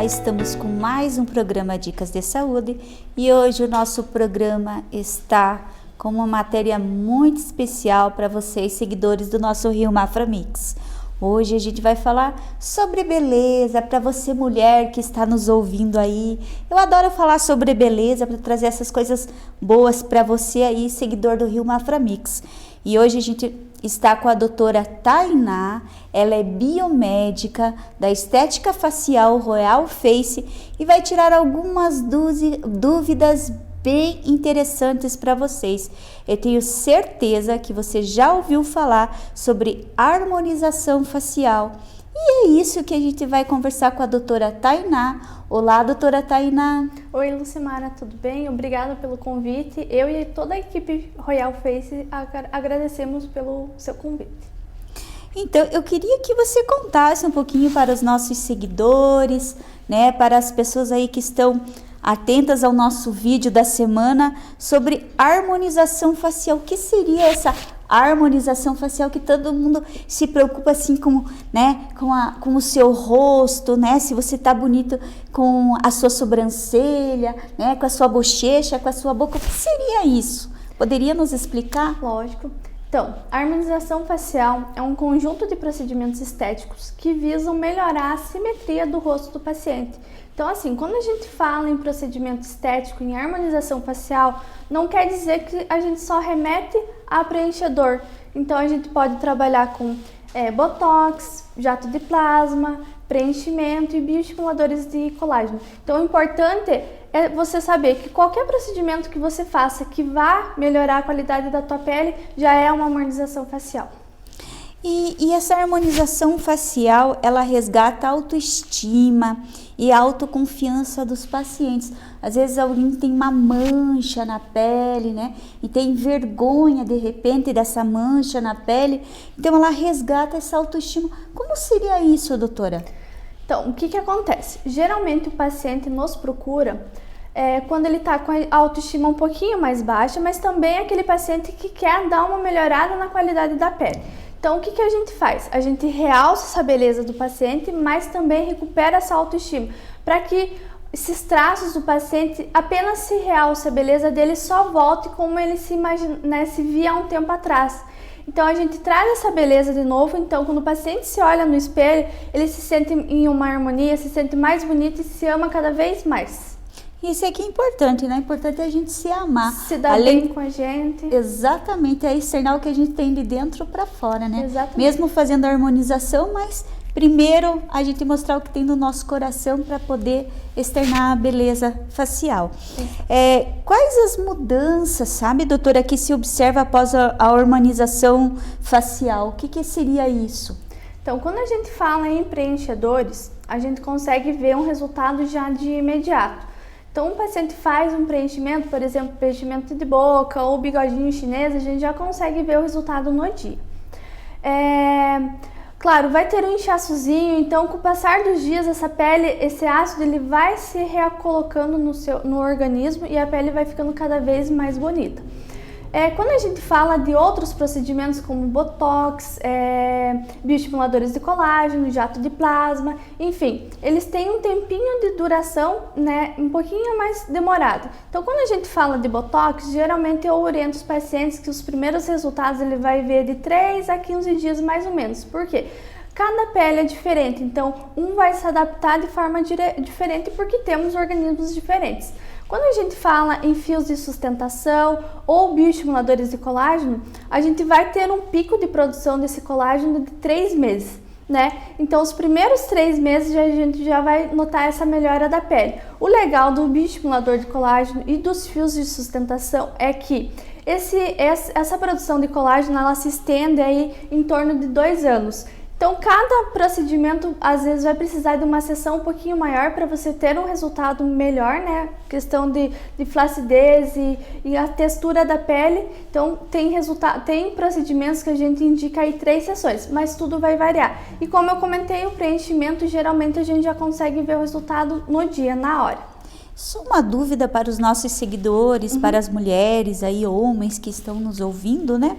Olá, estamos com mais um programa Dicas de Saúde e hoje o nosso programa está com uma matéria muito especial para vocês, seguidores do nosso Rio Mafra Mix. Hoje a gente vai falar sobre beleza para você, mulher que está nos ouvindo aí. Eu adoro falar sobre beleza para trazer essas coisas boas para você aí, seguidor do Rio Mafra Mix. E hoje a gente está com a doutora Tainá, ela é biomédica da Estética Facial Royal Face e vai tirar algumas dúvidas bem interessantes para vocês. Eu tenho certeza que você já ouviu falar sobre harmonização facial. E é isso que a gente vai conversar com a doutora Tainá. Olá, doutora Tainá. Oi, Lucimara, tudo bem? Obrigada pelo convite. Eu e toda a equipe Royal Face agradecemos pelo seu convite. Então, eu queria que você contasse um pouquinho para os nossos seguidores, né, para as pessoas aí que estão atentas ao nosso vídeo da semana sobre harmonização facial. O que seria essa harmonização facial que todo mundo se preocupa assim com, né, com o seu rosto, né, se você tá bonito com a sua sobrancelha, né, com a sua bochecha, com a sua boca. O que seria isso? Poderia nos explicar? Lógico. Então, a harmonização facial é um conjunto de procedimentos estéticos que visam melhorar a simetria do rosto do paciente. Então, assim, quando a gente fala em procedimento estético, em harmonização facial, não quer dizer que a gente só remete a preenchedor. Então, a gente pode trabalhar com botox, jato de plasma, preenchimento e bioestimuladores de colágeno. Então, o importante é você saber que qualquer procedimento que você faça que vá melhorar a qualidade da tua pele já é uma harmonização facial. E essa harmonização facial, ela resgata a autoestima e a autoconfiança dos pacientes. Às vezes alguém tem uma mancha na pele, né? E tem vergonha, de repente, dessa mancha na pele. Então, ela resgata essa autoestima. Como seria isso, doutora? Então, o que acontece? Geralmente, o paciente nos procura quando ele está com a autoestima um pouquinho mais baixa, mas também aquele paciente que quer dar uma melhorada na qualidade da pele. Então, o que a gente faz? A gente realça essa beleza do paciente, mas também recupera essa autoestima, para que esses traços do paciente apenas se realce, a beleza dele só volte como ele se imagina, né, se via há um tempo atrás. Então, a gente traz essa beleza de novo. Então, quando o paciente se olha no espelho, ele se sente em uma harmonia, se sente mais bonito e se ama cada vez mais. Isso é que é importante, né? Importante é a gente se amar. Se dar bem com a gente. Exatamente, é externar o que a gente tem de dentro para fora, né? Exatamente. Mesmo fazendo a harmonização, mas primeiro a gente mostrar o que tem no nosso coração para poder externar a beleza facial. Quais as mudanças, sabe, doutora, que se observa após a harmonização facial? O que seria isso? Então, quando a gente fala em preenchedores, a gente consegue ver um resultado já de imediato. Então, um paciente faz um preenchimento, por exemplo, preenchimento de boca ou bigodinho chinês, a gente já consegue ver o resultado no dia. Claro, vai ter um inchaçozinho, então com o passar dos dias essa pele, esse ácido, ele vai se recolocando no organismo e a pele vai ficando cada vez mais bonita. Quando a gente fala de outros procedimentos como botox, bioestimuladores de colágeno, jato de plasma, enfim, eles têm um tempinho de duração, né, um pouquinho mais demorado. Então, quando a gente fala de botox, geralmente eu oriento os pacientes que os primeiros resultados ele vai ver de 3 a 15 dias mais ou menos. Por quê? Cada pele é diferente, então um vai se adaptar de forma diferente porque temos organismos diferentes. Quando a gente fala em fios de sustentação ou bioestimuladores de colágeno, a gente vai ter um pico de produção desse colágeno de 3 meses, né? Então, os primeiros 3 meses a gente já vai notar essa melhora da pele. O legal do bioestimulador de colágeno e dos fios de sustentação é que essa produção de colágeno ela se estende aí em torno de 2 anos. Então, cada procedimento, às vezes, vai precisar de uma sessão um pouquinho maior para você ter um resultado melhor, né? Questão de flacidez e a textura da pele. Então, tem procedimentos que a gente indica aí 3 sessões, mas tudo vai variar. E como eu comentei, o preenchimento, geralmente, a gente já consegue ver o resultado no dia, na hora. Só uma dúvida para os nossos seguidores, para as mulheres aí, homens que estão nos ouvindo, né?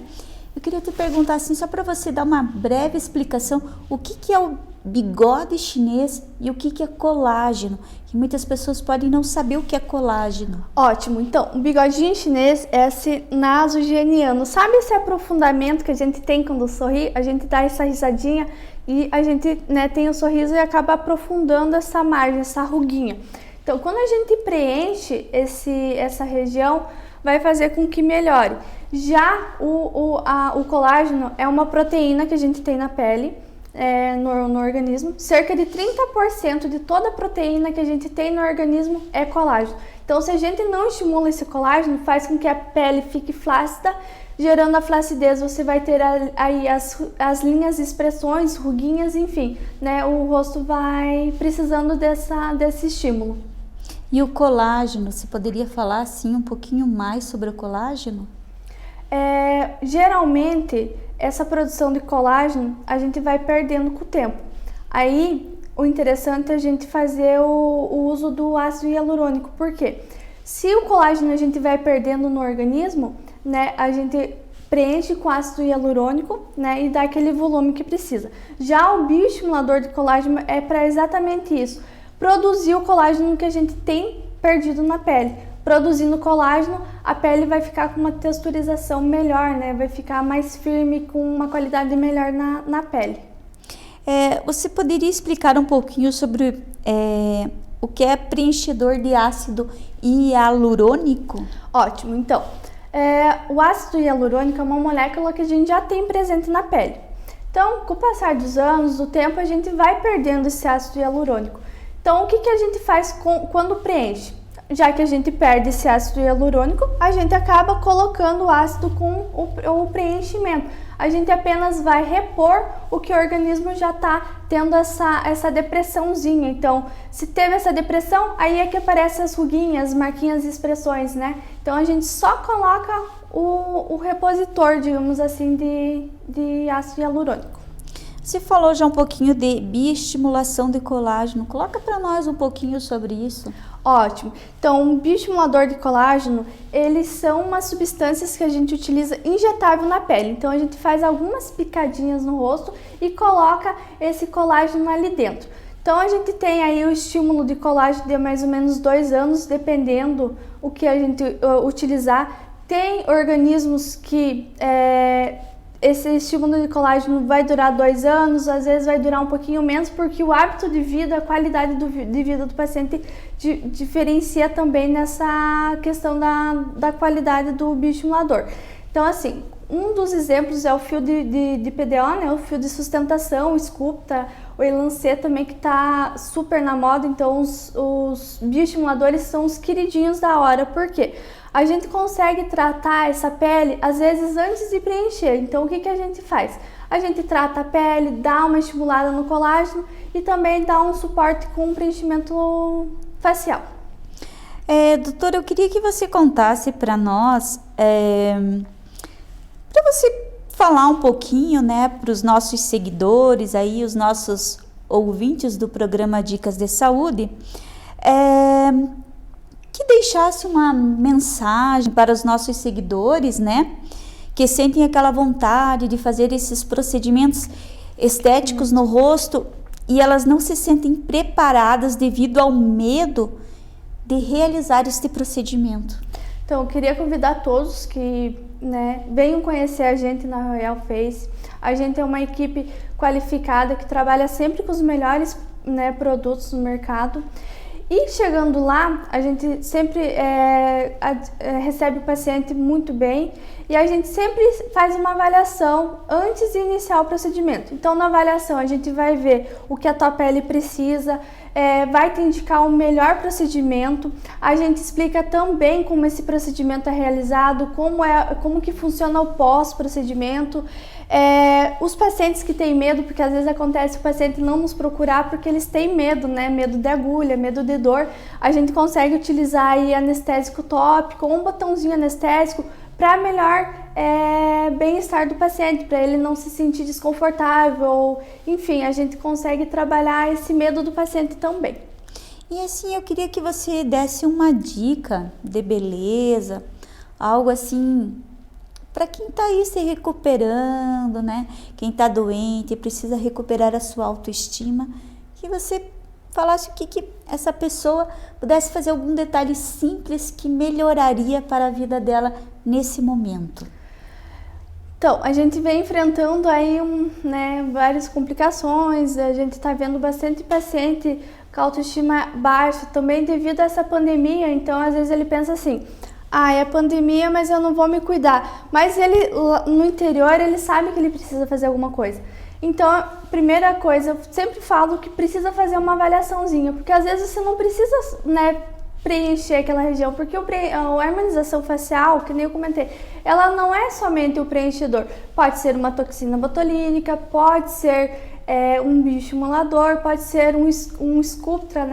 Eu queria te perguntar assim, só para você dar uma breve explicação, o que é o bigode chinês e o que é colágeno? Que muitas pessoas podem não saber o que é colágeno. Ótimo, então, o bigodinho chinês é esse nasogeniano. Sabe esse aprofundamento que a gente tem quando sorri? A gente dá essa risadinha e a gente, né, tem o sorriso e acaba aprofundando essa margem, essa ruguinha. Então, quando a gente preenche essa região, vai fazer com que melhore. Já o colágeno é uma proteína que a gente tem na pele, no organismo. Cerca de 30% de toda a proteína que a gente tem no organismo é colágeno. Então, se a gente não estimula esse colágeno, faz com que a pele fique flácida, gerando a flacidez. Você vai ter aí as linhas, expressões, ruguinhas, enfim, né? O rosto vai precisando desse estímulo. E o colágeno, você poderia falar assim um pouquinho mais sobre o colágeno? Geralmente, essa produção de colágeno a gente vai perdendo com o tempo. Aí, o interessante é a gente fazer o uso do ácido hialurônico. Por quê? Se o colágeno a gente vai perdendo no organismo, né, a gente preenche com ácido hialurônico, né, e dá aquele volume que precisa. Já o bioestimulador de colágeno é para exatamente isso. Produzir o colágeno que a gente tem perdido na pele. Produzindo colágeno, a pele vai ficar com uma texturização melhor, né? Vai ficar mais firme, com uma qualidade melhor na pele. Você poderia explicar um pouquinho sobre o que é preenchedor de ácido hialurônico? Ótimo, então, o ácido hialurônico é uma molécula que a gente já tem presente na pele. Então, com o passar dos anos, do tempo, a gente vai perdendo esse ácido hialurônico. Então, o que a gente faz quando preenche? Já que a gente perde esse ácido hialurônico, a gente acaba colocando o ácido com o preenchimento. A gente apenas vai repor o que o organismo já está tendo essa depressãozinha. Então, se teve essa depressão, aí é que aparecem as ruguinhas, marquinhas e expressões, né? Então, a gente só coloca o repositor, digamos assim, de ácido hialurônico. Você falou já um pouquinho de bioestimulação de colágeno. Coloca para nós um pouquinho sobre isso. Ótimo. Então, o bioestimulador de colágeno, eles são umas substâncias que a gente utiliza injetável na pele. Então, a gente faz algumas picadinhas no rosto e coloca esse colágeno ali dentro. Então, a gente tem aí o estímulo de colágeno de mais ou menos 2 anos, dependendo o que a gente utilizar. Tem organismos que esse estímulo de colágeno vai durar 2 anos, às vezes vai durar um pouquinho menos, porque o hábito de vida, a qualidade de vida do paciente diferencia também nessa questão da qualidade do bioestimulador. Então, assim, um dos exemplos é o fio de PDO, né, o fio de sustentação, o Sculpta, o Elancê também, que está super na moda. Então, os bioestimuladores são os queridinhos da hora. Por quê? A gente consegue tratar essa pele, às vezes, antes de preencher. Então, o que a gente faz? A gente trata a pele, dá uma estimulada no colágeno e também dá um suporte com um preenchimento facial. Doutora, eu queria que você contasse para nós, para você falar um pouquinho, né, para os nossos seguidores, aí, os nossos ouvintes do programa Dicas de Saúde, que deixasse uma mensagem para os nossos seguidores, né, que sentem aquela vontade de fazer esses procedimentos estéticos no rosto e elas não se sentem preparadas devido ao medo de realizar este procedimento. Então, eu queria convidar todos que, né, venham conhecer a gente na Royal Face. A gente é uma equipe qualificada que trabalha sempre com os melhores, né, produtos no mercado. E chegando lá, a gente sempre recebe o paciente muito bem e a gente sempre faz uma avaliação antes de iniciar o procedimento. Então, na avaliação, a gente vai ver o que a tua pele precisa, vai te indicar o melhor procedimento. A gente explica também como esse procedimento é realizado, como que funciona o pós-procedimento. Os pacientes que têm medo, porque às vezes acontece o paciente não nos procurar porque eles têm medo, né? Medo de agulha, medo de dor. A gente consegue utilizar aí anestésico tópico ou um botãozinho anestésico para melhor bem-estar do paciente, para ele não se sentir desconfortável. Enfim, a gente consegue trabalhar esse medo do paciente também. E assim, eu queria que você desse uma dica de beleza, algo assim para quem está aí se recuperando, né? Quem está doente e precisa recuperar a sua autoestima, que você falasse o que essa pessoa pudesse fazer algum detalhe simples que melhoraria para a vida dela nesse momento. Então, a gente vem enfrentando aí várias complicações, a gente está vendo bastante paciente com autoestima baixa, também devido a essa pandemia. Então, às vezes ele pensa assim, é pandemia, mas eu não vou me cuidar. Mas ele, no interior, ele sabe que ele precisa fazer alguma coisa. Então, a primeira coisa, eu sempre falo que precisa fazer uma avaliaçãozinha, porque às vezes você não precisa, preencher aquela região, porque a harmonização facial, que nem eu comentei, ela não é somente o preenchedor. Pode ser uma toxina botulínica, pode ser um bioestimulador, pode ser um Sculptra,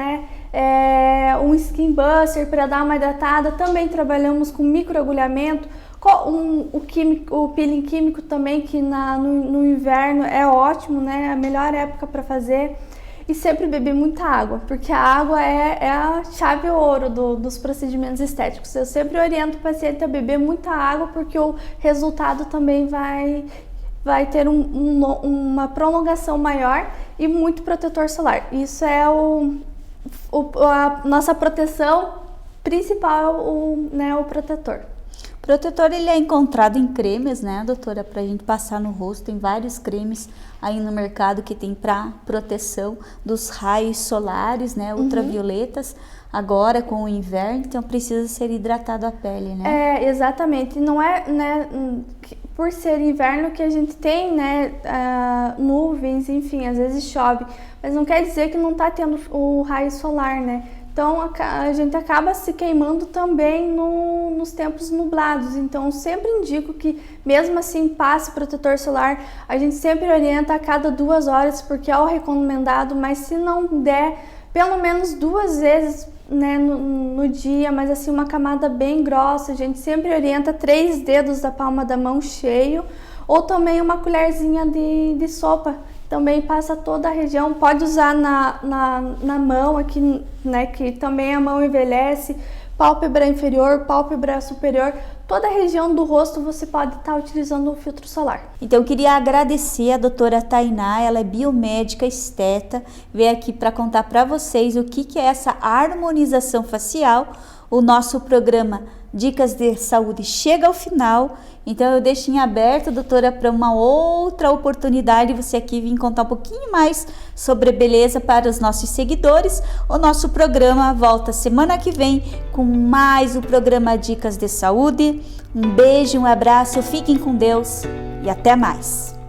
um Skin Buster para dar uma hidratada. Também trabalhamos com microagulhamento, o peeling químico também, que no inverno é ótimo, a melhor época para fazer. E sempre beber muita água, porque a água é a chave ouro dos procedimentos estéticos. Eu sempre oriento o paciente a beber muita água, porque o resultado também vai ter uma prolongação maior e muito protetor solar. Isso é a nossa proteção principal, o protetor. O protetor, ele é encontrado em cremes, né, doutora, para a gente passar no rosto. Tem vários cremes aí no mercado que tem para proteção dos raios solares, ultravioletas. Agora com o inverno, então precisa ser hidratado a pele, né? Exatamente. Não é, por ser inverno que a gente tem, nuvens, enfim, às vezes chove, mas não quer dizer que não está tendo o raio solar, né? Então a gente acaba se queimando também nos tempos nublados. Então sempre indico que mesmo assim passe protetor solar. A gente sempre orienta a cada 2 horas, porque é o recomendado, mas se não der, pelo menos 2 vezes no dia, mas assim uma camada bem grossa. A gente sempre orienta 3 dedos da palma da mão cheio, ou também uma colherzinha de sopa. Também passa toda a região, pode usar na mão aqui, que também a mão envelhece, pálpebra inferior, pálpebra superior, toda a região do rosto você pode estar utilizando o filtro solar. Então eu queria agradecer a doutora Tainá, ela é biomédica esteta, veio aqui para contar para vocês o que é essa harmonização facial. O nosso programa Dicas de Saúde chega ao final, então eu deixo em aberto, doutora, para uma outra oportunidade você aqui vir contar um pouquinho mais sobre beleza para os nossos seguidores. O nosso programa volta semana que vem com mais um programa Dicas de Saúde. Um beijo, um abraço, fiquem com Deus e até mais!